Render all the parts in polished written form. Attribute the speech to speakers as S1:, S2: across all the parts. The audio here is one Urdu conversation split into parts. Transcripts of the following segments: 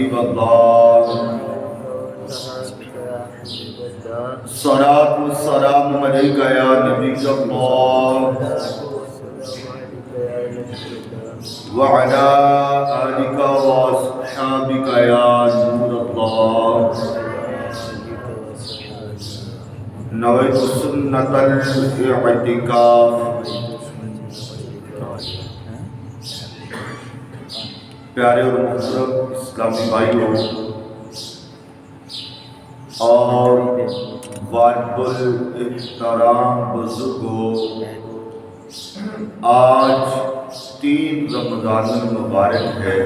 S1: حبیب اللہ، صلاۃ والسلام علیک یا نبی اللہ وعلی آلک واصحابک یا نور اللہ۔ نویت سنت الاعتکاف۔ پیارے اور محترم اسلامی بھائیوں اور واجب الاحترام بزرگوں، آج 3 رمضان المبارک ہے۔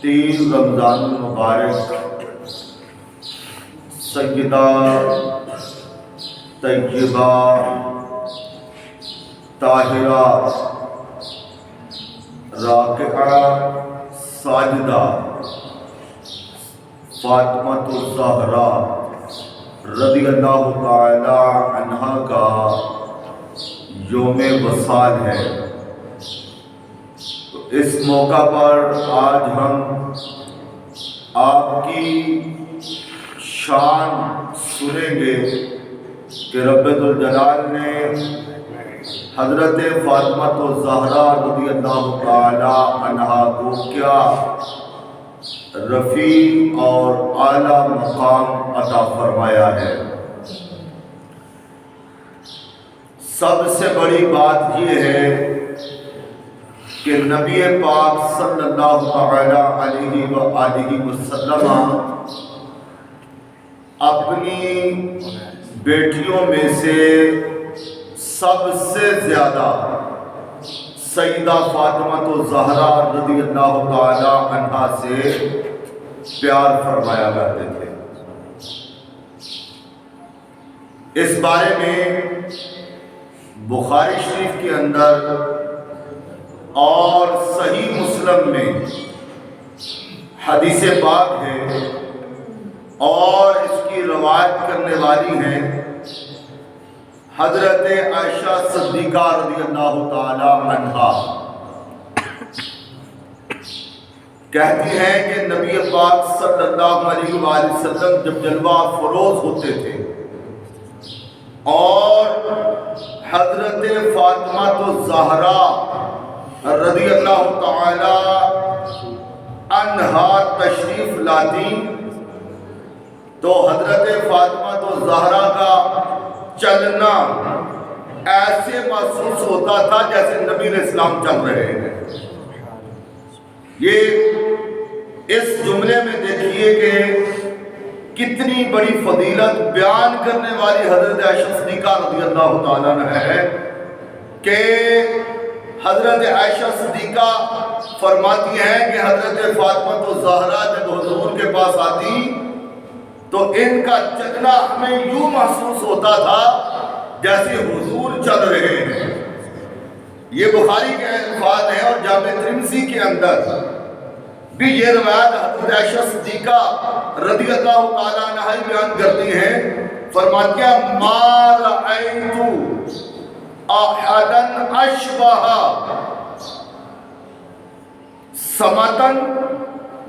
S1: 3 رمضان المبارک سیدہ طیبہ طاہرہ راکعہ ساجدہ فاطمۃ الزہرا رضی اللہ تعالی عنہا کا یوم وصال ہے۔ تو اس موقع پر آج ہم آپ کی شان سنیں گے کہ رب ذوالجلال نے حضرت فاطمۃ الزہرا رضی اللہ تعالی عنہا کو کیا رفیع اور اعلیٰ مقام عطا فرمایا ہے۔ سب سے بڑی بات یہ ہے کہ نبی پاک صلی اللہ تعالی علیہ وآلہ وسلم اپنی بیٹیوں میں سے سب سے زیادہ سیدہ فاطمۃ الزہرا رضی اللہ تعالی عنہا سے پیار فرمایا کرتے تھے۔ اس بارے میں بخاری شریف کے اندر اور صحیح مسلم میں حدیث پاک ہے اور اس کی روایت کرنے والی ہیں حضرت عائشہ صدیقہ رضی اللہ تعالی عنہا۔ کہتی ہیں کہ نبی پاک صلی اللہ علیہ وآلہ وسلم جب جلوہ فروز ہوتے تھے اور حضرت فاطمہ الزہرا رضی اللہ تعالی عنہا تشریف لاتی تو حضرت فاطمہ الزہرا کا چلنا ایسے محسوس ہوتا تھا جیسے نبی علیہ السلام چل رہے ہیں۔ یہ اس جملے میں دیکھیے کہ کتنی بڑی فضیلت بیان کرنے والی حضرت عائشہ صدیقہ رضی اللہ تعالیٰ عنہا ہے کہ حضرت عائشہ صدیقہ فرماتی ہیں کہ حضرت فاطمہ الزہرا جب حضور کے پاس آتی تو ان کا چلنا ہمیں یوں محسوس ہوتا تھا جیسے حضور چل رہے ہیں۔ یہ بخاری کے الفاظ ہیں اور جامع ترمذی کے اندر بھی یہ روایت حضرت عائشہ صدیقہ رضی اللہ تعالیٰ عنہا بیان کرتی ہیں۔ فرماتی ہیں ما رأیت احدا اشبہ سمتا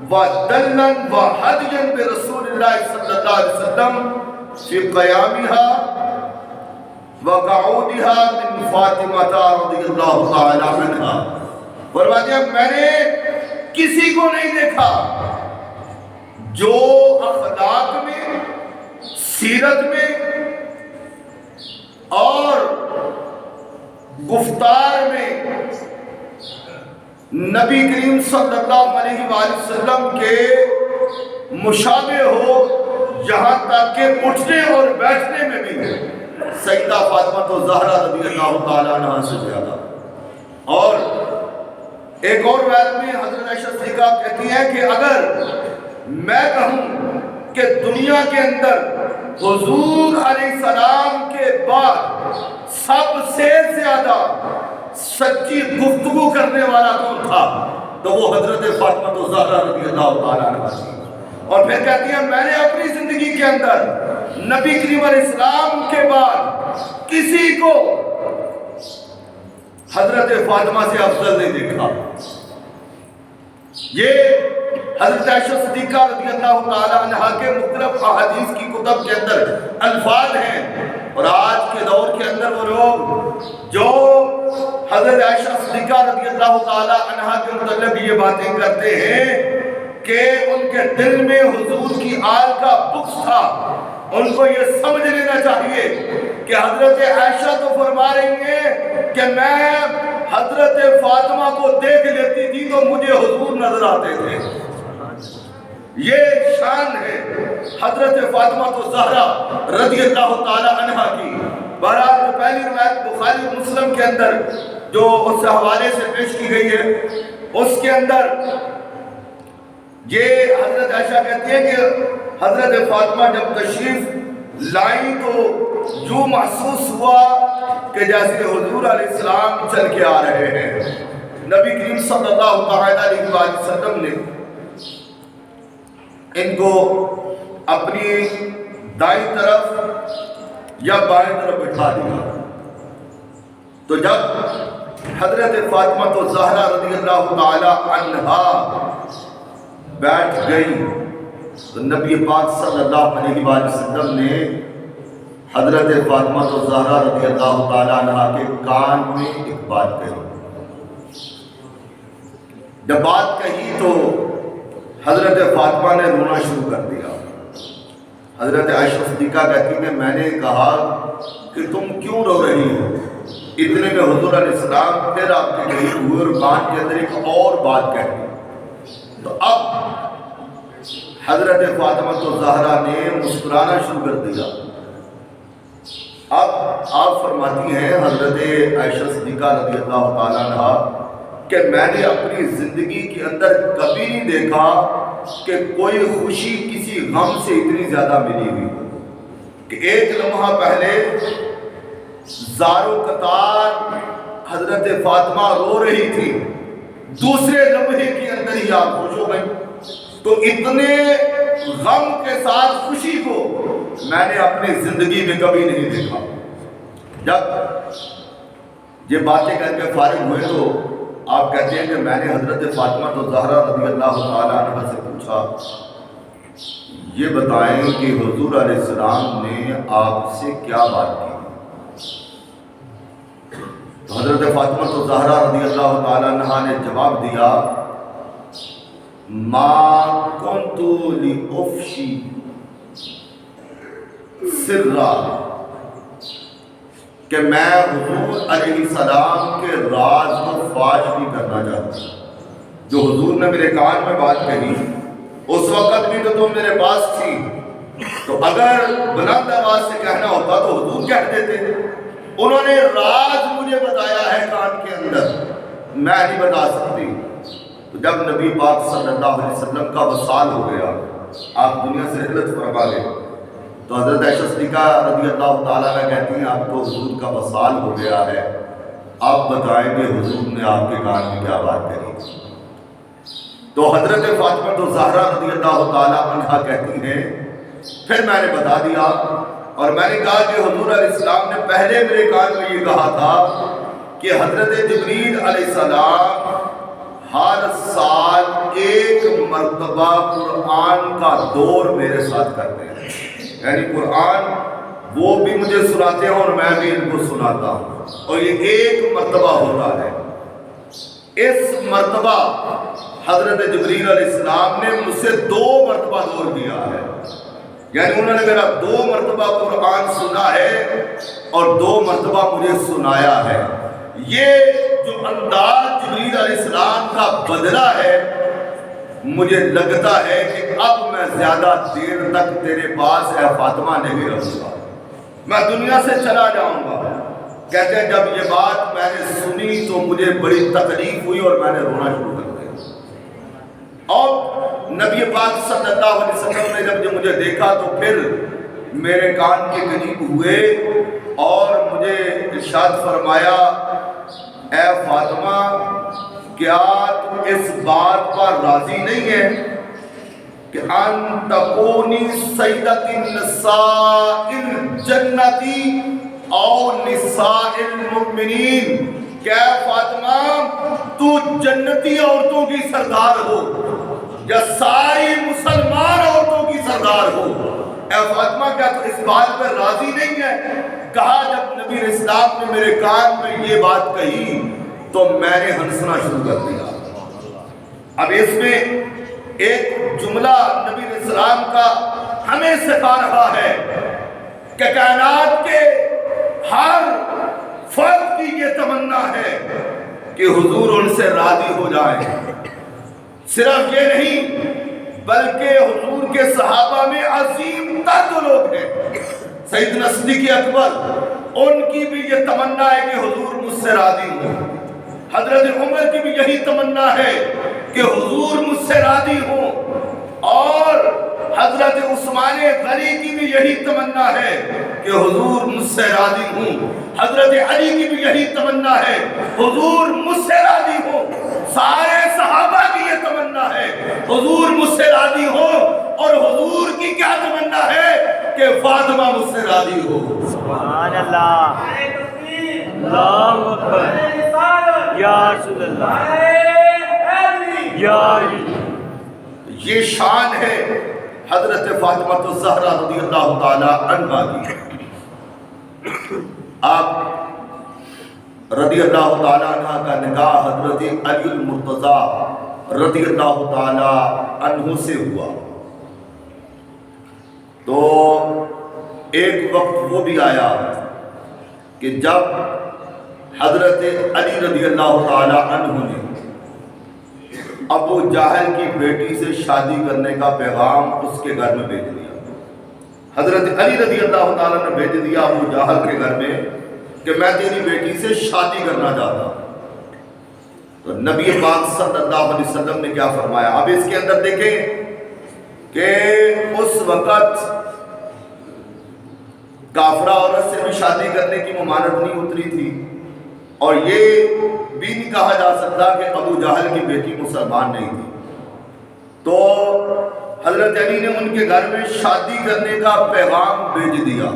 S1: وَدَلًّا وَحَدْيًا بِرَسُولِ اللَّهِ صلی اللہ علیہ وسلم فی قیامها وقعودها من فاطمہ رضی اللہ تعالی عنہا۔ فرماتے ہیں میں نے کسی کو نہیں دیکھا جو اخلاق میں، سیرت میں اور گفتار میں نبی کریم صلی اللہ علیہ وآلہ وسلم کے مشابہ ہو، یہاں تک کہ اٹھنے اور بیٹھنے میں بھی سیدہ فاطمہ الزہرا رضی اللہ تعالیٰ عنہا سے زیادہ۔ اور ایک اور روایت میں حضرت عائشہ صدیقہ کہتی ہیں کہ اگر میں کہوں کہ دنیا کے اندر حضور علیہ السلام کے بعد سب سے زیادہ سچی گفتگو کرنے والا کون تھا تو وہ حضرت فاطمہ الزہرا رضی اللہ تعالیٰ عنہا تھی۔ اور پھر کہتی ہیں میں نے اپنی زندگی کے اندر نبی کریم علیہ السلام کے بعد کسی کو حضرت فاطمہ سے افضل نہیں دیکھا۔ یہ حضرت عائشہ صدیقہ رضی اللہ تعالی عنہا کے مختلف احادیث کی کتب کے اندر الفاظ ہیں، اور آج کے دور کے اندر وہ لوگ جو حضرت عائشہ صدیقہ رضی اللہ تعالی عنہا کے متعلق یہ باتیں کرتے ہیں کہ ان کے دل میں حضور کی آل کا بغض تھا، ان کو یہ سمجھ لینا چاہیے کہ حضرت عائشہ تو فرما رہی ہیں کہ میں حضرت فاطمہ کو دیکھ لیتی تھی تو مجھے حضور نظر آتے تھے۔ یہ شان ہے حضرت فاطمہ الزہرا رضی اللہ تعالی عنہا کی۔ بہرحال جو پہلی روایت بخاری و مسلم کے اندر جو اس حوالے سے پیش کی گئی ہے، اس کے اندر یہ حضرت عائشہ کہتی ہے کہ حضرت فاطمہ جب تشریف لائیں تو یوں محسوس ہوا کہ جیسے حضور علیہ السلام چل کے آ رہے ہیں۔ نبی کریم صلی اللہ علیہ وسلم نے ان کو اپنی دائیں طرف یا بائیں طرف بٹھا دیا، تو جب حضرت فاطمہ الزہرا رضی اللہ تعالی عنہا بیٹھ گئی تو نبی پاک صلی اللہ علیہ وسلم نے حضرت فاطمہ الزہرا رضی اللہ تعالی عنہا کے کان میں ایک بات کہی۔ جب بات کہی تو حضرت فاطمہ نے رونا شروع کر دیا۔ حضرت عائشہ صدیقہ کہتی کہ میں نے کہا کہ تم کیوں رو رہی ہو؟ اتنے میں حضور علیہ السلام پھر آپ کے قریب ہوئے اور کان کے اندر ایک اور بات کہی۔ تو اب حضرت فاطمہ الزہرا نے مسکرانا شروع کر دیا۔ اب آپ فرماتی ہیں حضرت عائشہ صدیقہ رضی اللہ تعالیٰ عنہا کہ میں نے اپنی زندگی کے اندر کبھی نہیں دیکھا کہ کوئی خوشی کسی غم سے اتنی زیادہ ملی ہوئی کہ ایک لمحہ پہلے زارو قطار حضرت فاطمہ رو رہی تھی، دوسرے لمحے کے اندر ہی آپ خوش ہو گئی۔ تو اتنے غم کے ساتھ خوشی کو میں نے اپنی زندگی میں کبھی نہیں دیکھا۔ جب یہ باتیں کر کے فارغ ہوئے تو آپ کہتے ہیں کہ میں نے حضرت فاطمہ الزہرا رضی اللہ تعالی عنہ سے پوچھا یہ بتائیں کہ حضور علیہ السلام نے آپ سے کیا بات کی؟ تو حضرت فاطمہ الزہرا رضی اللہ تعالی عنہ نے جواب دیا ما کنت لأفشی سرا، کہ میں حضور علیہ السلام کے راز کو فاش نہیں کرنا چاہتا۔ جو حضور نے میرے کان میں بات کہی اس وقت بھی تو تم میرے پاس تھی، تو اگر بلند آواز سے کہنا ہوتا تو حضور کہہ دیتے۔ انہوں نے راز مجھے بتایا ہے کان کے اندر، میں نہیں بتا سکتی۔ تو جب نبی پاک صلی اللہ علیہ وسلم کا وصال ہو گیا، آپ دنیا سے رحلت فرما گئے، تو حضرت عائشہ صدیقہ رضی اللہ تعالیٰ عنہ کہتی ہیں آپ کو حضور کا وصال ہو گیا ہے، آپ بتائیں کہ حضور نے آپ کے کان میں کیا بات کہی؟ تو حضرت فاطمہ الزہرا رضی اللہ تعالیٰ عنہ کہتی ہیں پھر میں نے بتا دیا، اور میں نے کہا کہ حضور علیہ السلام نے پہلے میرے کان میں یہ کہا تھا کہ حضرت جبریل علیہ السلام ہر سال ایک مرتبہ قرآن کا دور میرے ساتھ کرتے ہیں، یعنی قرآن وہ بھی مجھے سناتے ہیں اور میں بھی ان کو سناتا ہوں، اور یہ ایک مرتبہ ہوتا ہے۔ اس مرتبہ حضرت جبریل علیہ السلام نے مجھ سے 2 مرتبہ دور کیا ہے، یعنی انہوں نے میرا 2 مرتبہ قرآن سنا ہے اور 2 مرتبہ مجھے سنایا ہے۔ یہ جو انداز جبریل علیہ السلام کا بدلہ ہے، مجھے لگتا ہے کہ اب میں زیادہ دیر تک تیرے پاس اے فاطمہ نہیں رہوں گا، میں دنیا سے چلا جاؤں گا۔ کہتے ہیں جب یہ بات میں نے سنی تو مجھے بڑی تکلیف ہوئی اور میں نے رونا شروع کر دیا۔ اور نبی پاک صلی اللہ علیہ وسلم نے جب مجھے دیکھا تو پھر میرے کان کے قریب ہوئے اور مجھے ارشاد فرمایا اے فاطمہ کیا تم اس بات پر راضی نہیں ہے کہ ان تکونی سیدۃ النساء الجنتی او نساء المؤمنین؟ کہ فاطمہ تو جنتی عورتوں کی سردار ہو، یا ساری مسلمان عورتوں کی سردار ہو۔ اے فاطمہ کیا تو اس بات پر راضی نہیں ہے؟ کہا جب نبی اسلام نے میرے کان میں یہ بات کہی تو میں نے ہنسنا شروع کر دیا۔ اب اس میں ایک جملہ نبی اسلام کا ہمیں سکھا رہا ہے کہ کائنات کے ہر فرد کی یہ تمنا ہے کہ حضور ان سے راضی ہو جائیں۔ صرف یہ نہیں بلکہ حضور کے صحابہ میں عظیم تر جو لوگ ہیں، سیدنا صدیق اکبر، ان کی بھی یہ تمنا ہے کہ حضور مجھ سے راضی ہوں۔ حضرت عمر کی بھی یہی تمنا ہے کہ حضور مجھ سے راضی ہوں، اور حضرت عثمان غنی کی بھی یہی تمنا ہے کہ حضور مجھ سے راضی ہوں۔ حضرت علی کی بھی یہی تمنا ہے حضور مجھ سے راضی ہوں۔ سارے صحابہ کی یہ تمنا ہے حضور مجھ سے راضی ہو، اور حضور کی کیا تمنا ہے کہ فاطمہ مجھ سے راضی ہو۔
S2: سبحان اللہ، اللہ اکبر، یا رسول اللہ، یا علی۔
S1: یہ شان ہے حضرت فاطمہ الزہرا رضی اللہ تعالی عنہا کی۔ آپ رضی اللہ تعالی عنہ کا نکاح حضرت علی المرتضی رضی اللہ تعالی عنہ سے ہوا، تو ایک وقت وہ بھی آیا کہ جب حضرت علی رضی اللہ تعالی عنہ نے ابو جہل کی بیٹی سے شادی کرنے کا پیغام اس کے گھر میں بھیج دیا۔ حضرت علی رضی اللہ تعالیٰ نے بھیج دیا ابو جہل کے گھر میں کہ میں تیری بیٹی سے شادی کرنا چاہتا ہوں۔ تو نبی پاک صلی اللہ علیہ وسلم نے کیا فرمایا؟ اب اس کے اندر دیکھیں کہ اس وقت کافرہ عورت سے بھی شادی کرنے کی ممانعت نہیں اتری تھی، اور یہ بھی نہیں کہا جا سکتا کہ ابو جہل کی بیٹی مسلمان نہیں تھی۔ تو حضرت علی نے ان کے گھر میں شادی کرنے کا پیغام بھیج دیا۔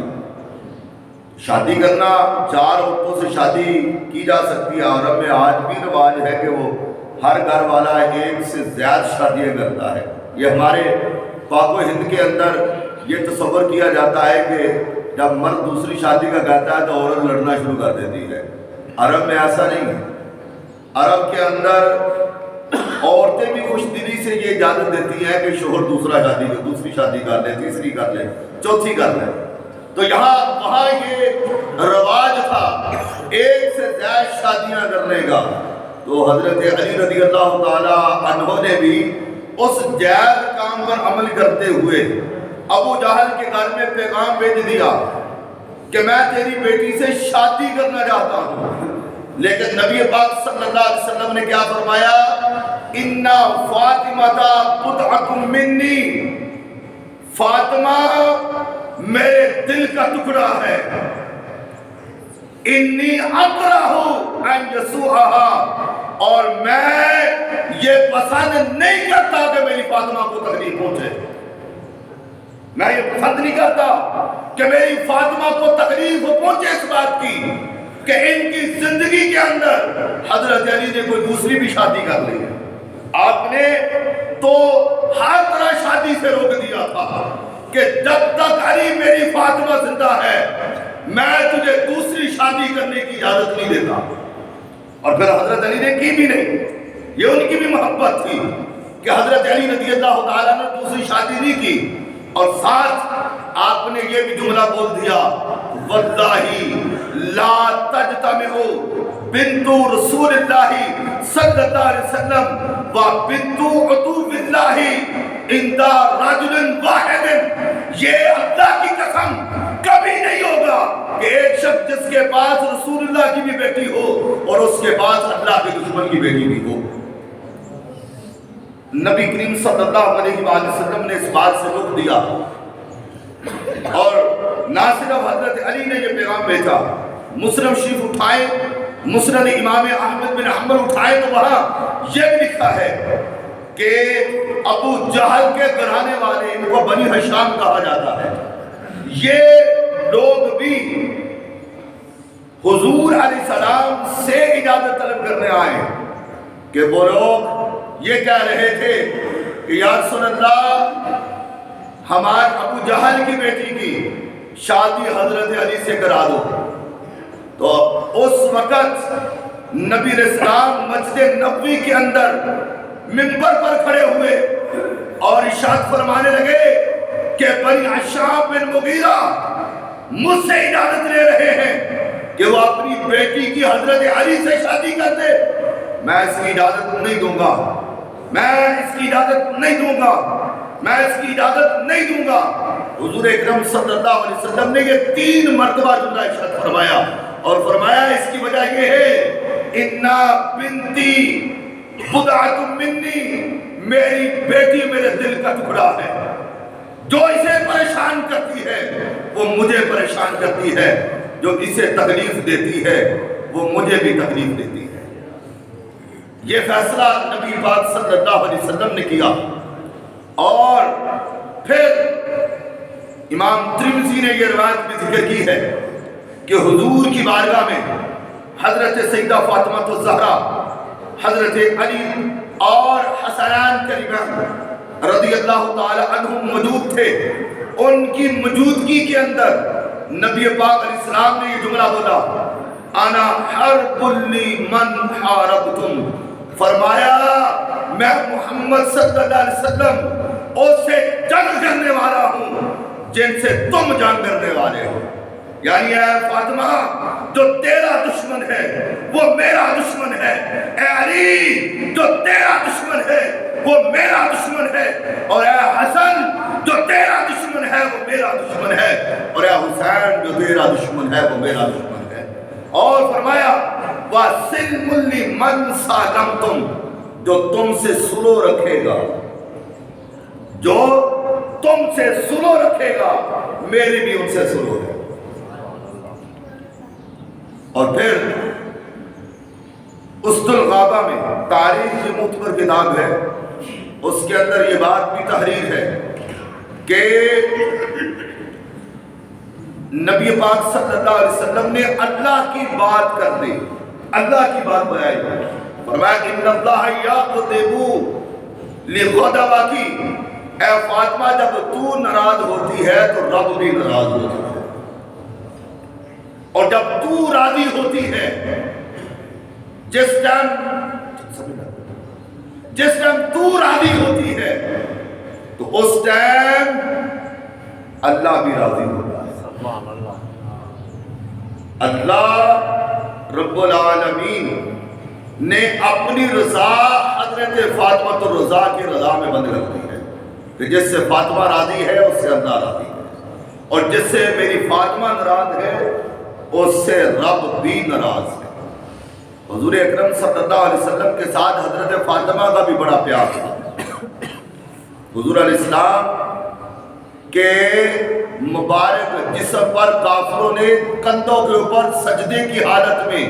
S1: شادی کرنا، 4 عورتوں سے شادی کی جا سکتی ہے، عرب میں آج بھی رواج ہے کہ وہ ہر گھر والا ایک سے زیادہ شادیاں کرتا ہے۔ یہ ہمارے پاک و ہند کے اندر یہ تصور کیا جاتا ہے کہ جب مرد دوسری شادی کا کہتا ہے تو عورت لڑنا شروع کر دیتی ہے۔ عرب میں ایسا نہیں ہے۔ عرب کے اندر عورتیں بھی خوش دلی سے یہ اجازت دیتی ہیں کہ شوہر دوسری شادی کر لے، تیسری کر لے، چوتھی کر لے۔ تو وہاں یہ رواج تھا ایک سے زیادہ شادیاں کرنے کا۔ تو حضرت علی رضی اللہ تعالی عنہ نے بھی اس جائز کام پر عمل کرتے ہوئے ابو جہل کے گھر میں پیغام بھیج دیا کہ میں تیری بیٹی سے شادی کرنا چاہتا ہوں۔ لیکن نبی پاک صلی اللہ علیہ وسلم نے کیا فرمایا؟ اِنَّا فاطمہ بضعۃ منی، فاطمہ میرے دل کا ٹکڑا ہے۔ انی اکرہ ان یسوءھا، اور میں یہ پسند نہیں کرتا کہ میری فاطمہ کو تکلیف پہنچے۔ میں یہ پسند نہیں کرتا کہ میری فاطمہ کو تکلیف پہنچے اس بات کی کہ ان کی زندگی کے اندر حضرت علی نے کوئی دوسری بھی شادی کر لی ہے۔ آپ نے تو ہر طرح شادی سے روک دیا تھا کہ جب تک علی میری فاطمہ زندہ ہے میں تجھے دوسری شادی کرنے کی اجازت نہیں دیتا۔ اور پھر حضرت علی نے کی بھی نہیں۔ یہ ان کی بھی محبت تھی کہ حضرت علی رضی اللہ تعالیٰ نے دوسری شادی نہیں کی، اور ساتھ آپ نے یہ بھی جملہ بول دیا، واللہ لا تجتمع بنت رسول اللہ صلی اللہ علیہ وسلم و بنت عدو اللہ عند رجل واحد۔ یہ اللہ کی قسم کبھی نہیں ہوگا کہ ایک شخص جس کے پاس رسول اللہ کی بھی بیٹی ہو اور اس کے پاس اللہ کے دشمن کی بیٹی بھی ہو۔ نبی کریم صلی اللہ علیہ وآلہ وسلم نے اس بات سے روک دیا، اور نہ صرف حضرت علی نے یہ پیغام بھیجا، مسلم شریف اٹھائے، مسند امام احمد بن حنبل اٹھائے تو وہاں یہ بھی لکھا ہے کہ ابو جہل کے گھرانے والے، ان کو بنی ہشام کہا جاتا ہے، یہ لوگ بھی حضور علیہ السلام سے اجازت طلب کرنے آئے کہ وہ لوگ یہ کہہ رہے تھے کہ یا رسول اللہ ہمارے ابو جہل کی بیٹی کی شادی حضرت علی سے کرا دو. تو اس وقت نبی علیہ السلام مسجد نبوی کے اندر منبر پر کھڑے ہوئے اور ارشاد فرمانے لگے کہ بنی عشاب بن مغیرہ مجھ سے اجازت لے رہے ہیں کہ وہ اپنی بیٹی کی حضرت علی سے شادی کر دے. میں اس کی اجازت نہیں دوں گا، میں اس کی اجازت نہیں دوں گا، میں اس کی اجازت نہیں دوں گا. حضور اکرم صلی اللہ علیہ وسلم نے یہ 3 مرتبہ جملہ ارشاد فرمایا اور فرمایا اس کی وجہ یہ ہے اِنَّا بِنْتِي بُضْعَةٌ مِّنِّي، میری بیٹی میرے دل کا ٹکڑا ہے. جو اسے پریشان کرتی ہے وہ مجھے پریشان کرتی ہے، جو اسے تکلیف دیتی ہے وہ مجھے بھی تکلیف دیتی ہے. یہ فیصلہ نبی پاک صلی اللہ علیہ وسلم نے کیا. اور پھر امام ترمذی نے یہ روایت بھی ذکر کی ہے کہ حضور کی بارگاہ میں حضرت سیدہ فاطمہ الزہرا، حضرت علی اور حسنان کریمہ رضی اللہ تعالی عنہم موجود تھے. ان کی موجودگی کے اندر نبی پاک علیہ السلام نے یہ جملہ بولا انا حرب لمن حاربتم. فرمایا میں محمد صلی اللہ علیہ وسلم اس سے جنگ کرنے والا ہوں جن سے تم جنگ کرنے والے ہو. یعنی اے فاطمہ جو تیرا دشمن ہے وہ میرا دشمن ہے، اے علی جو تیرا دشمن ہے وہ میرا دشمن ہے، اور اے حسن جو تیرا دشمن ہے وہ میرا دشمن ہے، اور اے حسین جو تیرا دشمن ہے وہ میرا دشمن ہے. اور فرمایا وَسِلْمُ لِمَنْ سَالَمْتُمْ، جو تم سے سلو رکھے گا، جو تم سے سلو رکھے گا میری بھی ان سے سلو ہے. اور پھر اسد الغابہ میں تاریخ کی معتبر کتاب ہے، اس کے اندر یہ بات بھی تحریر ہے کہ نبی پاک صلی اللہ علیہ وسلم نے اللہ کی بات کر دی، اللہ کی بات بیائی. فرمایا ان اللہ یغضب لغضبکی، اے فاطمہ جب تو ناراض ہوتی ہے تو رب بھی ناراض ہوتا ہے، اور جب تو راضی ہوتی ہے جس ٹائم تو راضی ہوتی ہے تو اس ٹائم اللہ بھی راضی ہوتا ہے. اللہ رب العالمین نے اپنی رضا حضرت فاطمہ الرضا کی رضا میں بند رکھ دی ہے کہ جس سے فاطمہ راضی ہے اس سے اللہ راضی ہے، اور جس سے میری فاطمہ ناراض ہے اس سے رب بھی ناراض ہے. حضور اکرم صلی اللہ علیہ وسلم کے ساتھ حضرت فاطمہ کا بھی بڑا پیار تھا. حضور علیہ السلام کے مبارک جسم پر کافروں نے کندھوں کے اوپر سجدے کی حالت میں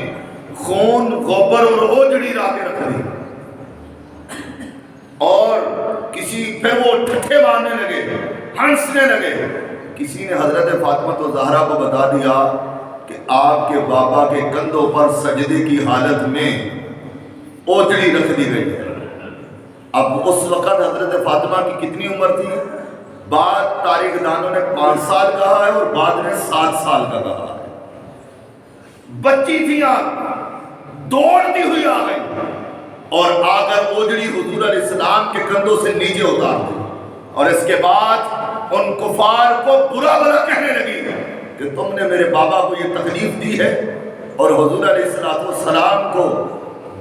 S1: خون، غبار اور اوجڑی لا کے رکھ دی، اور کسی پہ وہ ٹھٹھے مارنے لگے، ہنسنے لگے. کسی نے حضرت فاطمہ الزہرا کو بتا دیا کہ آپ کے بابا کے کندھوں پر سجدے کی حالت میں اوجڑی رکھ دی گئی ہے. اب اس وقت حضرت فاطمہ کی کتنی عمر تھی؟ بعد تاریخ دانوں نے 5 سال کہا ہے اور بعد نے 7 سال کا کہا ہے. بچی تھی آپ دوڑتی ہوئی آ گئی اور آ کر اوجڑی حضور علیہ السلام کے کندھوں سے نیچے اتار دی، اور اس کے بعد ان کفار کو برا برا کہنے لگی کہ تم نے میرے بابا کو یہ تکلیف دی ہے. اور حضور علیہ السلام کو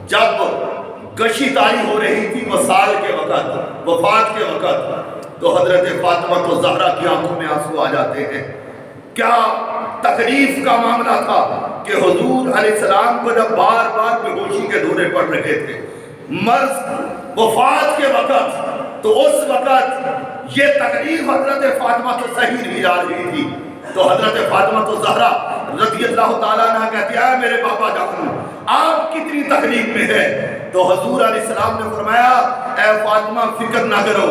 S1: جب گشی تاری ہو رہی تھی وصال کے وقت، وفات کے وقت، تو حضرت فاطمہ الزہرا کی آنکھوں میں آنسو آ جاتے ہیں. کیا تکلیف کا معاملہ تھا کہ حضور علیہ السلام کو جب بار بار بے ہوشی کے دورے پڑ رہے تھے، مرض وفات کے وقت، تو اس وقت یہ تکلیف حضرت فاطمہ سے صحیح نہیں جا رہی تھی. تو حضرت فاطمہ الزہرا رضی اللہ تعالیٰ عنہ کہتی ہے میرے بابا جان آپ کتنی تکلیف میں ہے. تو حضور علیہ السلام نے فرمایا اے فاطمہ فکر نہ کرو،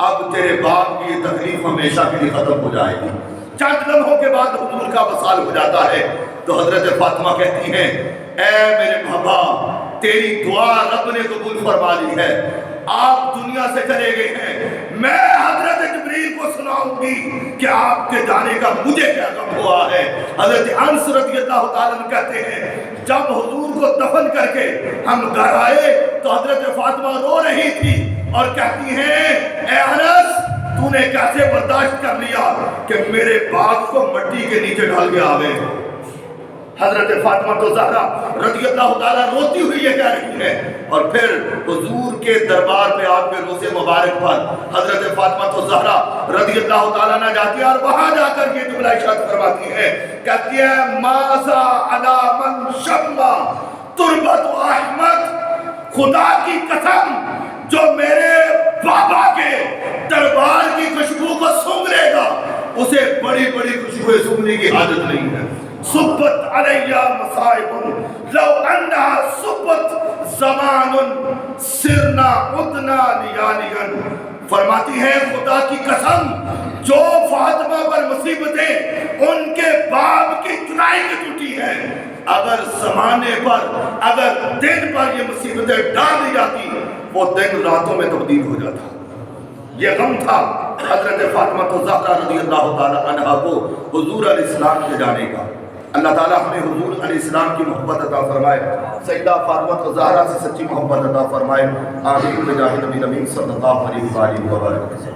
S1: اب تیرے باپ کی یہ تکلیف ہمیشہ کے لیے ختم ہو جائے گی. چند لمحوں کے بعد حضور کا وصال ہو جاتا ہے. تو حضرت فاطمہ کہتی ہیں اے میرے بابا تیری دعا رب نے قبول فرما لی ہے، آپ دنیا دنیا سے چلے گئے ہیں، میں حضرت جبریل کو سناؤں گی کہ آپ کے جانے کا مجھے کیا غم ہوا ہے۔ حضرت انس رضی اللہ تعالیٰ عنہ کہتے ہیں جب حضور کو دفن کر کے ہم گھر آئے تو حضرت فاطمہ رو رہی تھی اور کہتی ہیں اے انس تو نے کیسے برداشت کر لیا کہ میرے باپ کو مٹی کے نیچے ڈال کے آوے۔ حضرت فاطمہ تو زہرا رضی اللہ تعالیٰ روتی ہوئی یہ کہہ رہی ہے، اور پھر حضور کے دربار پہ آپ کے روزے مبارک پر حضرت فاطمہ تو زہرا رضی اللہ تعالیٰ نہ جاتی ہے اور وہاں جا کر یہ جملہ ارشاد فرماتی ہے، کہتی ہے ماذا علی من شما تربت احمد، خدا کی قسم جو میرے بابا کے دربار کی خوشبو کو سونگھ لے گا اسے بڑی بڑی خوشبوئیں سونگھنے کی عادت نہیں ہے۔ صبت علیہ مصائب لو انہا صبت زمان سرنا ادنا لیالیا، فرماتی ہے خدا کی قسم جو فاطمہ پر مصیبتیں ان کے باپ کی چنائی کی ٹوٹی ہیں، اگر زمانے پر اگر دن پر یہ مصیبتیں ڈال دی جاتی وہ دن راتوں میں تبدیل ہو جاتا۔ یہ غم تھا حضرت فاطمہ زہرا رضی اللہ تعالی عنہا کو حضور علیہ السلام کے جانے کا۔ اللہ تعالیٰ ہمیں حضور علیہ السلام کی محبت عطا فرمائے، سیدہ فاطمہ زہرا سے سچی محبت عطا فرمائے، آمین بجاہ نبی صلی اللہ علیہ وآلہ وسلم۔